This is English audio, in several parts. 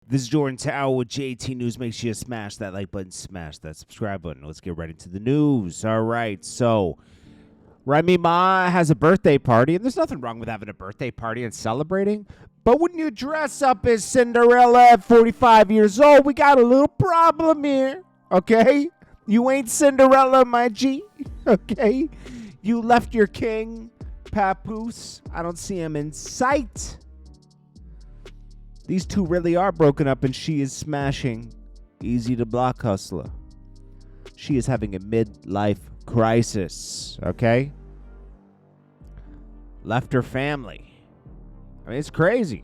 This is Jordan Tower with JT News. Make sure you smash that like button, smash that subscribe button. Let's get right into the news. All right, so Remy Ma has a birthday party, and there's nothing wrong with having a birthday party and celebrating. But when you dress up as Cinderella at 45 years old, we got a little problem here, okay? You ain't Cinderella, my G, okay? You left your king, Papoose. I don't see him in sight. These two really are broken up, and she is smashing Easy to Block Hustler. She is having a midlife crisis, okay? Left her family. I mean, it's crazy.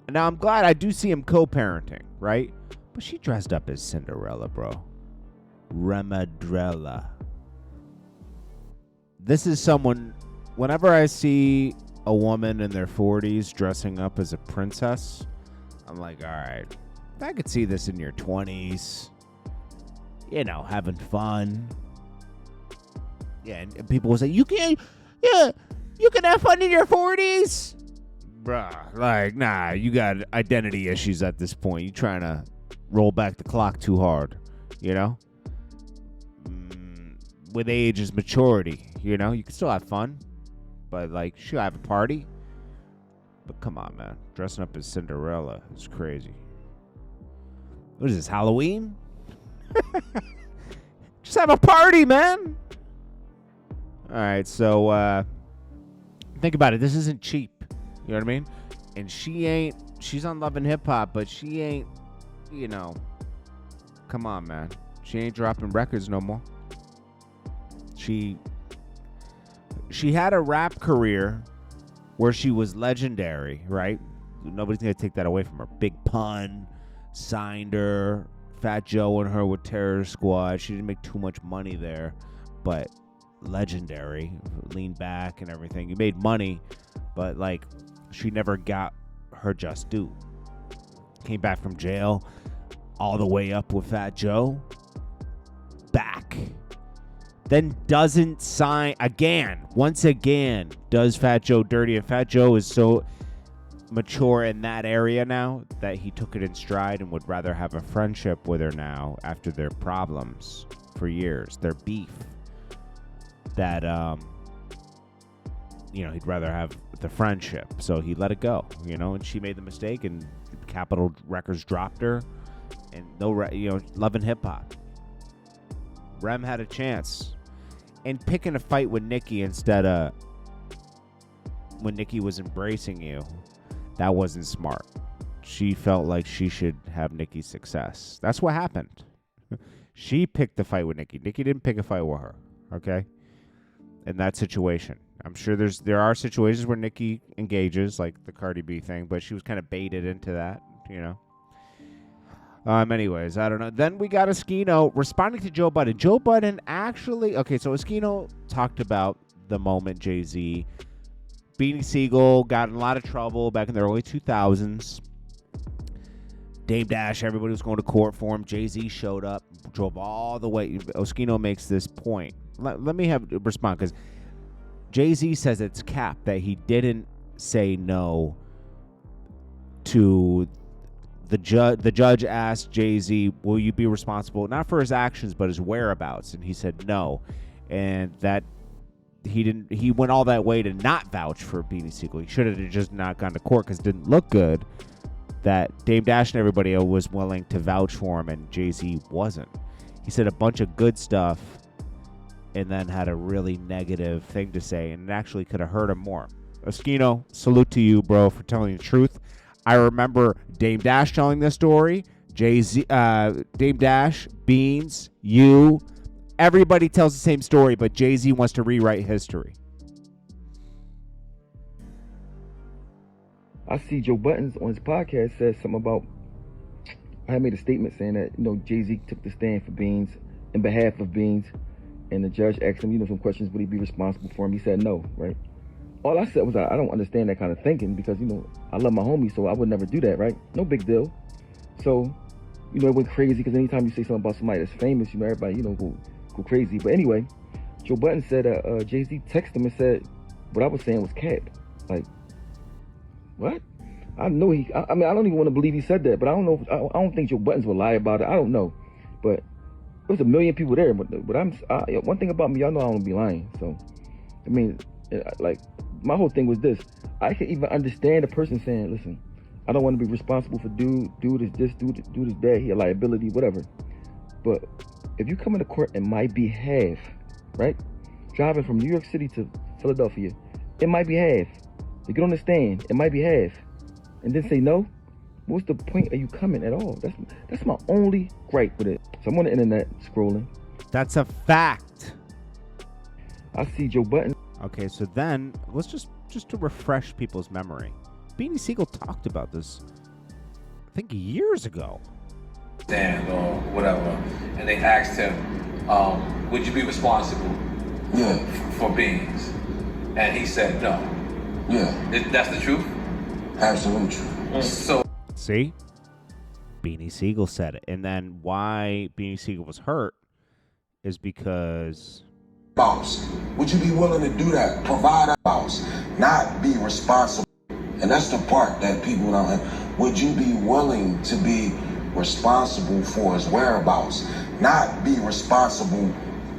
Now, I'm glad I do see him co-parenting, right? But she dressed up as Cinderella, bro. Remadrella. This is someone, whenever I see a woman in their 40s dressing up as a princess, I'm like, all right, I could see this in your 20s, you know, having fun. Yeah, and people will say, you can have fun in your 40s? Bruh, like, nah, you got identity issues at this point. You trying to roll back the clock too hard, you know? With age is maturity, you know? You can still have fun. But, like, she'll have a party. But come on, man. Dressing up as Cinderella is crazy. What is this, Halloween? Just have a party, man. All right, so think about it. This isn't cheap. You know what I mean? And she's on Love and Hip Hop, but she ain't, you know, come on, man. She ain't dropping records no more. She had a rap career where she was legendary, right? Nobody's going to take that away from her. Big Pun signed her. Fat Joe and her with Terror Squad. She didn't make too much money there, but legendary. Lean Back and everything. You made money, but, like, she never got her just due. Came back from jail all the way up with Fat Joe. Back. Then doesn't sign again. Once again, does Fat Joe dirty. And Fat Joe is so mature in that area now that he took it in stride and would rather have a friendship with her now after their problems for years, their beef. That, you know, he'd rather have the friendship. So he let it go, you know, and she made the mistake, and Capitol Records dropped her. And Love and Hip Hop. Rem had a chance. And picking a fight with Nicki instead of when Nicki was embracing you, that wasn't smart. She felt like she should have Nicki's success. That's what happened. She picked the fight with Nicki. Nicki didn't pick a fight with her, okay? In that situation. I'm sure there are situations where Nicki engages, like the Cardi B thing, but she was kind of baited into that, you know? Anyways, I don't know. Then we got Oschino responding to Joe Budden. Joe Budden actually... Okay, so Oschino talked about the moment Jay-Z... Beanie Sigel got in a lot of trouble back in the early 2000s. Dame Dash, everybody was going to court for him. Jay-Z showed up, drove all the way. Oschino makes this point. Let me have a respond, because Jay-Z says it's cap that he didn't say no to... The judge asked Jay-Z, will you be responsible, not for his actions, but his whereabouts? And he said no. And that he went all that way to not vouch for Beanie Sigel. He should have just not gone to court because it didn't look good that Dame Dash and everybody was willing to vouch for him and Jay-Z wasn't. He said a bunch of good stuff and then had a really negative thing to say, and it actually could have hurt him more. Oschino, salute to you, bro, for telling the truth. I remember Dame Dash telling this story. Jay-Z, Dame Dash, Beans, you. Everybody tells the same story, but Jay-Z wants to rewrite history. I see Joe Budden on his podcast says something about, I had made a statement saying that, you know, Jay-Z took the stand for Beans, in behalf of Beans, and the judge asked him, you know, some questions, would he be responsible for him? He said no, right? All I said was, I don't understand that kind of thinking because, you know, I love my homie, so I would never do that, right? No big deal. So, you know, it went crazy because anytime you say something about somebody that's famous, you know, everybody, you know, go crazy. But anyway, Joe Budden said Jay-Z texted him and said what I was saying was cap. Like, what? I know I mean, I don't even want to believe he said that, but I don't know. I don't think Joe Buttons will lie about it. I don't know, but there was a million people there. But one thing about me, y'all know I don't be lying. So, I mean, like my whole thing was this: I can even understand a person saying, "Listen, I don't want to be responsible for dude is this, dude is that, he a liability, whatever." But if you come into court in my behalf, right, driving from New York City to Philadelphia, in my behalf, you get on the stand, in my behalf, and then say no, what's the point of you coming at all? That's my only gripe with it. So I'm on the internet scrolling. That's a fact. I see Joe Budden. Okay, so then let's just to refresh people's memory. Beanie Sigel talked about this, I think, years ago. Stand or whatever, and they asked him, "Would you be responsible for beans?" And he said no. Yeah. That's the truth? Absolute truth. So see? Beanie Sigel said it. And then why Beanie Sigel was hurt is because... Boss, would you be willing to do that? Provide a boss, not be responsible. And that's the part that people don't have. Would you be willing to be responsible for his whereabouts, not be responsible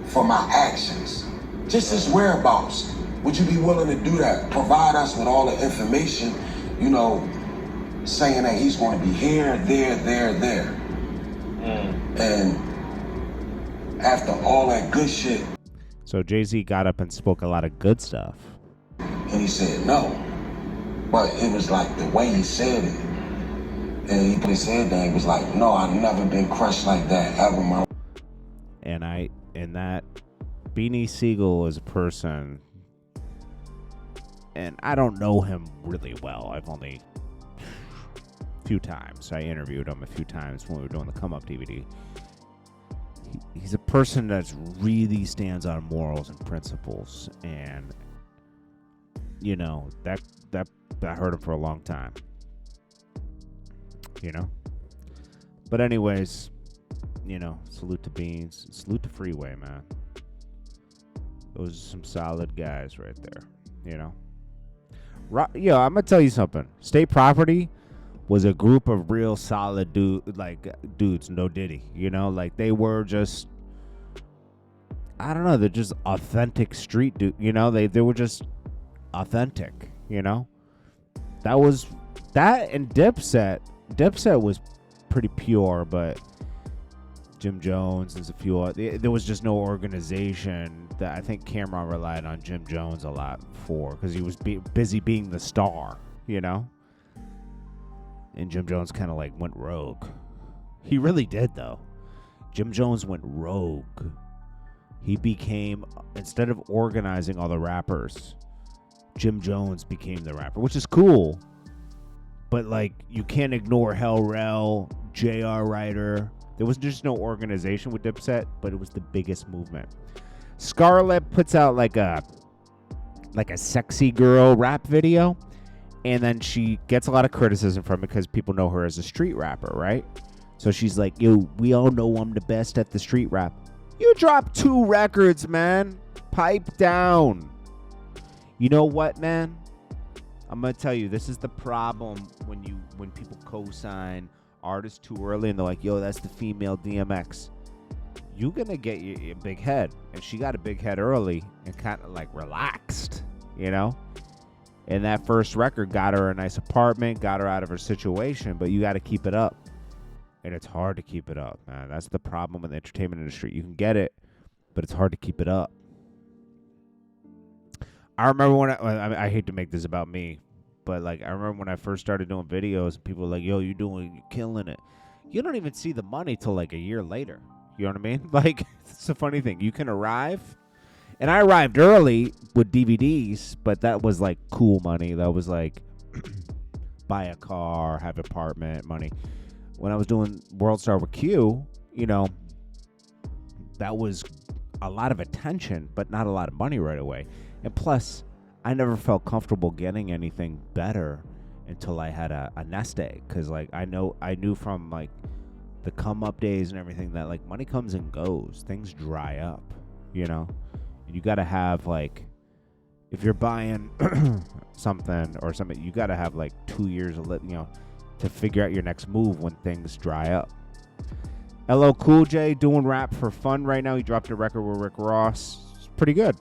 for my actions, just his whereabouts? Would you be willing to do that? Provide us with all the information, you know, saying that he's going to be here, there. And after all that good shit. So Jay-Z got up and spoke a lot of good stuff. And he said no. But it was like the way he said it. And he said that, he was like, no, I've never been crushed like that ever in my life. And that Beanie Sigel is a person, and I don't know him really well. I've only a few times. I interviewed him a few times when we were doing the Come Up DVD. He's a person that really stands on morals and principles, and you know that hurt him for a long time. You know, but anyways, you know, salute to Beans, salute to Freeway, man. Those are some solid guys right there. You know, I'm gonna tell you something. State Property was a group of real solid dudes, no Diddy. You know, like they were just, I don't know, they're just authentic street dude. You know, they were just authentic. You know, that and Dipset. Dipset was pretty pure, but Jim Jones, there's a few other, there was just no organization that I think Cameron relied on Jim Jones a lot for, because he was busy being the star, you know? And Jim Jones kind of like went rogue. He really did, though. Jim Jones went rogue. He became, instead of organizing all the rappers, Jim Jones became the rapper, which is cool. But, like, you can't ignore Hell Rel, J.R. Ryder. There was just no organization with Dipset, but it was the biggest movement. Scarlett puts out, like a sexy girl rap video, and then she gets a lot of criticism from it because people know her as a street rapper, right? So she's like, yo, we all know I'm the best at the street rap. You dropped 2 records, man. Pipe down. You know what, man? I'm going to tell you, this is the problem when people co-sign artists too early and they're like, yo, that's the female DMX. You're going to get your big head. And she got a big head early and kind of like relaxed, you know? And that first record got her a nice apartment, got her out of her situation, but you got to keep it up. And it's hard to keep it up, man. That's the problem with the entertainment industry. You can get it, but it's hard to keep it up. I remember when I hate to make this about me, but like I remember when I first started doing videos, and people were like, "Yo, you're killing it." You don't even see the money till like a year later. You know what I mean? Like it's a funny thing. You can arrive, and I arrived early with DVDs, but that was like cool money. That was like buy a car, have an apartment money. When I was doing World Star with Q, you know, that was a lot of attention, but not a lot of money right away. And plus, I never felt comfortable getting anything better until I had a nest egg. Because, like, I knew from, like, the come-up days and everything that, like, money comes and goes. Things dry up, you know? And you got to have, like, if you're buying something, you got to have like 2 years of to figure out your next move when things dry up. LL Cool J doing rap for fun right now. He dropped a record with Rick Ross. It's pretty good.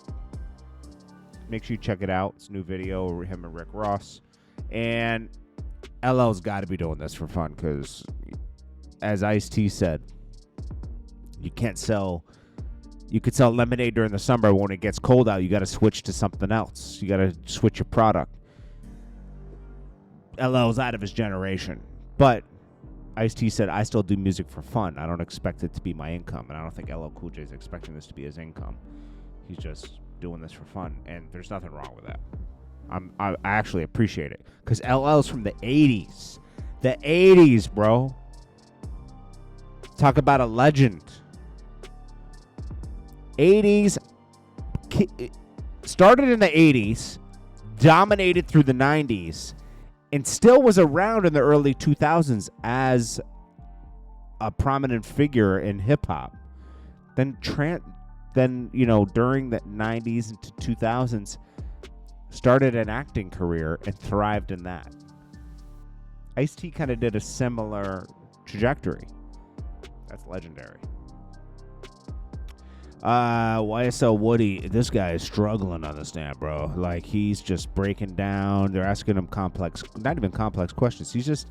Make sure you check it out. It's a new video with him and Rick Ross. And LL's got to be doing this for fun because, as Ice-T said, you could sell lemonade during the summer. When it gets cold out, you got to switch to something else. You got to switch your product. LL's out of his generation. But Ice-T said, I still do music for fun. I don't expect it to be my income. And I don't think LL Cool J is expecting this to be his income. He's just doing this for fun. And there's nothing wrong with that. I actually appreciate it. Because LL's from the 80s. The 80s, bro. Talk about a legend. 80s. Started in the 80s. Dominated through the 90s. And still was around in the early 2000s as a prominent figure in hip-hop. Then, during the 90s into 2000s, started an acting career and thrived in that. Ice-T kind of did a similar trajectory. That's legendary. YSL Woody, this guy is struggling on the stand, bro. Like, he's just breaking down. They're asking him not even complex questions.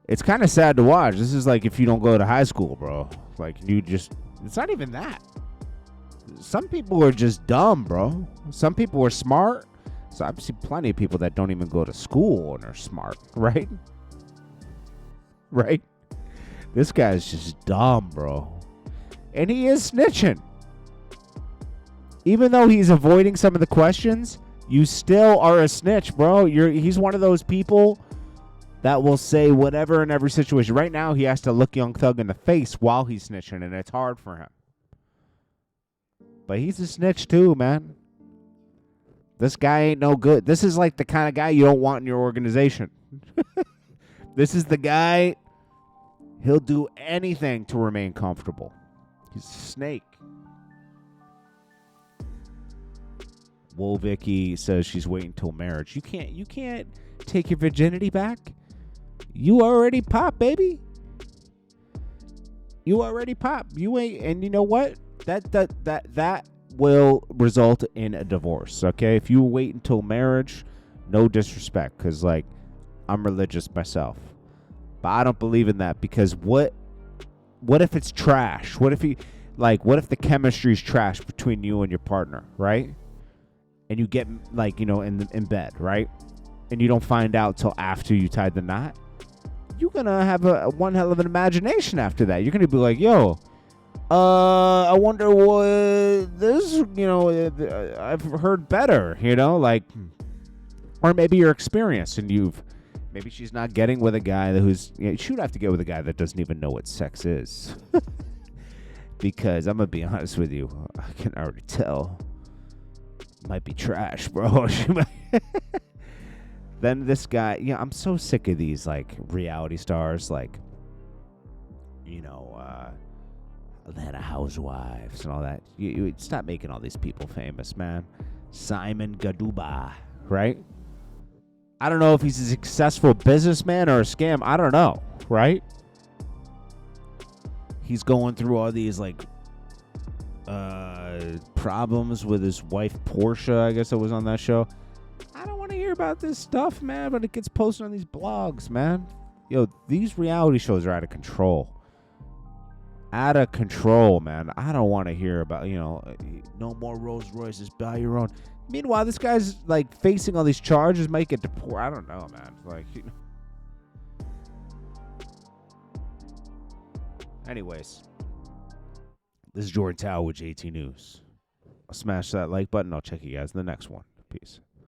It's kind of sad to watch. This is like if you don't go to high school, bro. Like, it's not even that. Some people are just dumb, bro. Some people are smart. So I've seen plenty of people that don't even go to school and are smart, right? Right? This guy's just dumb, bro. And he is snitching. Even though he's avoiding some of the questions, you still are a snitch, bro. He's one of those people that will say whatever in every situation. Right now, he has to look Young Thug in the face while he's snitching, and it's hard for him. But he's a snitch too, man. This guy ain't no good. This is like the kind of guy you don't want in your organization. This is the guy, he'll do anything to remain comfortable. He's a snake. Wolvicky says she's waiting till marriage. You can't take your virginity back. You already pop, baby. You already pop. You ain't, and you know what? That will result in a divorce. Okay, if you wait until marriage, no disrespect, because like I'm religious myself, but I don't believe in that because what if it's trash? What if the chemistry's trash between you and your partner, right? And you get in bed, right? And you don't find out till after you tied the knot. You're gonna have one hell of an imagination after that. You're gonna be like, yo, I wonder what this, I've heard better, or maybe you're experienced and maybe she's not getting with a guy she would have to get with a guy that doesn't even know what sex is. Because I'm going to be honest with you, I can already tell. Might be trash, bro. Then this guy, I'm so sick of these like reality stars, like, Atlanta Housewives and all that. You stop making all these people famous, man. Simon Gaduba, right? I don't know if he's a successful businessman or a scam. I don't know, right? He's going through all these like problems with his wife Portia. I guess it was on that show. I don't want to hear about this stuff, man, but it gets posted on these blogs, man. Yo, these reality shows are out of control. Out of control, man. I don't want to hear about, no more Rolls Royces, buy your own. Meanwhile, this guy's like facing all these charges, might get deported. I don't know, man. Like, Anyways, this is Jordan Tower with JT News. I'll smash that like button. I'll check you guys in the next one. Peace.